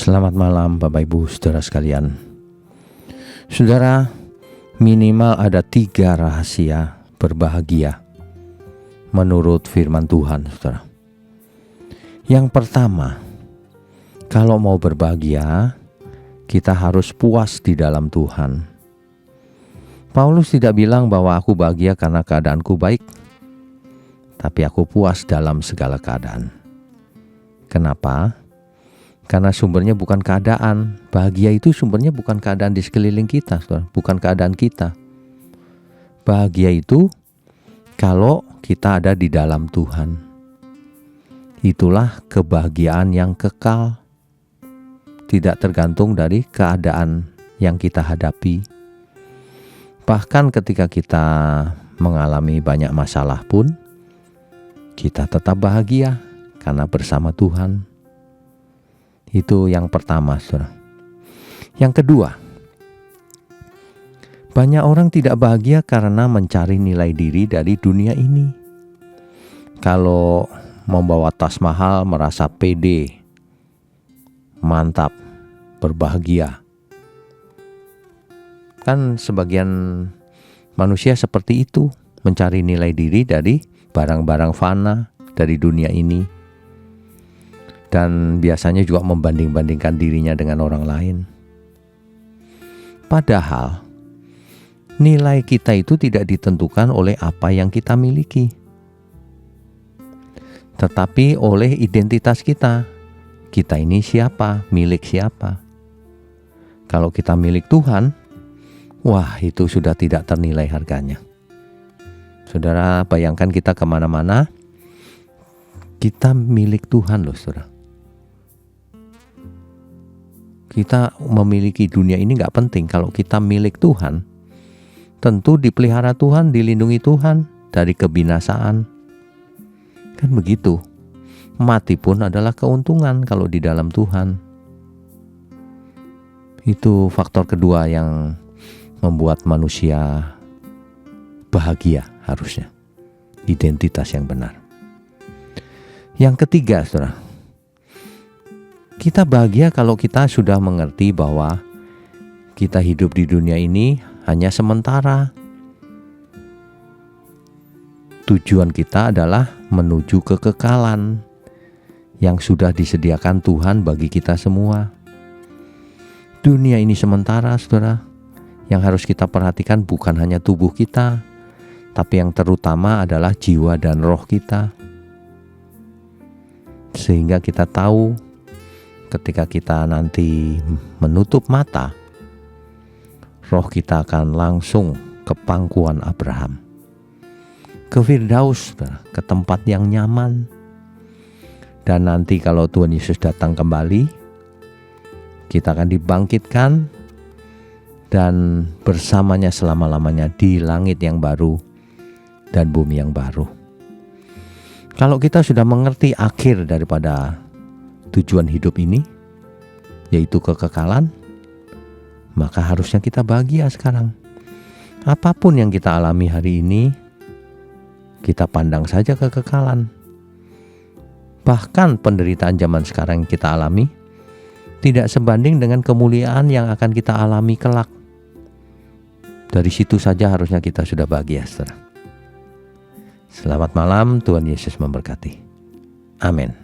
Selamat malam Bapak Ibu Saudara sekalian. Saudara, minimal ada 3 rahasia berbahagia menurut firman Tuhan, saudara. Yang pertama, kalau mau berbahagia, kita harus puas di dalam Tuhan. Paulus tidak bilang bahwa aku bahagia karena keadaanku baik, tapi aku puas dalam segala keadaan. Kenapa? Karena sumbernya bukan keadaan. Bahagia itu sumbernya bukan keadaan di sekeliling kita, saudara. Bukan keadaan kita. Bahagia itu kalau kita ada di dalam Tuhan. Itulah kebahagiaan yang kekal. Tidak tergantung dari keadaan yang kita hadapi. Bahkan ketika kita mengalami banyak masalah pun, kita tetap bahagia karena bersama Tuhan. Itu yang pertama, saudara. Yang kedua, banyak orang tidak bahagia karena mencari nilai diri dari dunia ini. Kalau membawa tas mahal merasa pede, mantap, berbahagia. Kan sebagian manusia seperti itu, mencari nilai diri dari barang-barang fana dari dunia ini. Dan biasanya juga membanding-bandingkan dirinya dengan orang lain. Padahal nilai kita itu tidak ditentukan oleh apa yang kita miliki, tetapi oleh identitas kita. Kita ini siapa, milik siapa. Kalau kita milik Tuhan, wah itu sudah tidak ternilai harganya. Saudara, bayangkan kita kemana-mana, kita milik Tuhan loh, saudara. Kita memiliki dunia ini gak penting. Kalau kita milik Tuhan, tentu dipelihara Tuhan, dilindungi Tuhan dari kebinasaan. Kan begitu. Mati pun adalah keuntungan kalau di dalam Tuhan. Itu faktor kedua yang membuat manusia bahagia harusnya. Identitas yang benar. Yang ketiga, saudara. Kita bahagia kalau kita sudah mengerti bahwa kita hidup di dunia ini hanya sementara. Tujuan kita adalah menuju kekekalan yang sudah disediakan Tuhan bagi kita semua. Dunia ini sementara, saudara. Yang harus kita perhatikan bukan hanya tubuh kita, tapi yang terutama adalah jiwa dan roh kita. Sehingga kita tahu ketika kita nanti menutup mata, roh kita akan langsung ke pangkuan Abraham, ke Firdaus, ke tempat yang nyaman. Dan nanti kalau Tuhan Yesus datang kembali, kita akan dibangkitkan dan bersamanya selama-lamanya di langit yang baru dan bumi yang baru. Kalau kita sudah mengerti akhir daripada tujuan hidup ini, yaitu kekekalan, maka harusnya kita bahagia sekarang. Apapun yang kita alami hari ini, kita pandang saja kekekalan. Bahkan penderitaan zaman sekarang yang kita alami tidak sebanding dengan kemuliaan yang akan kita alami kelak. Dari situ saja harusnya kita sudah bahagia, saudara. Selamat malam, Tuhan Yesus memberkati. Amin.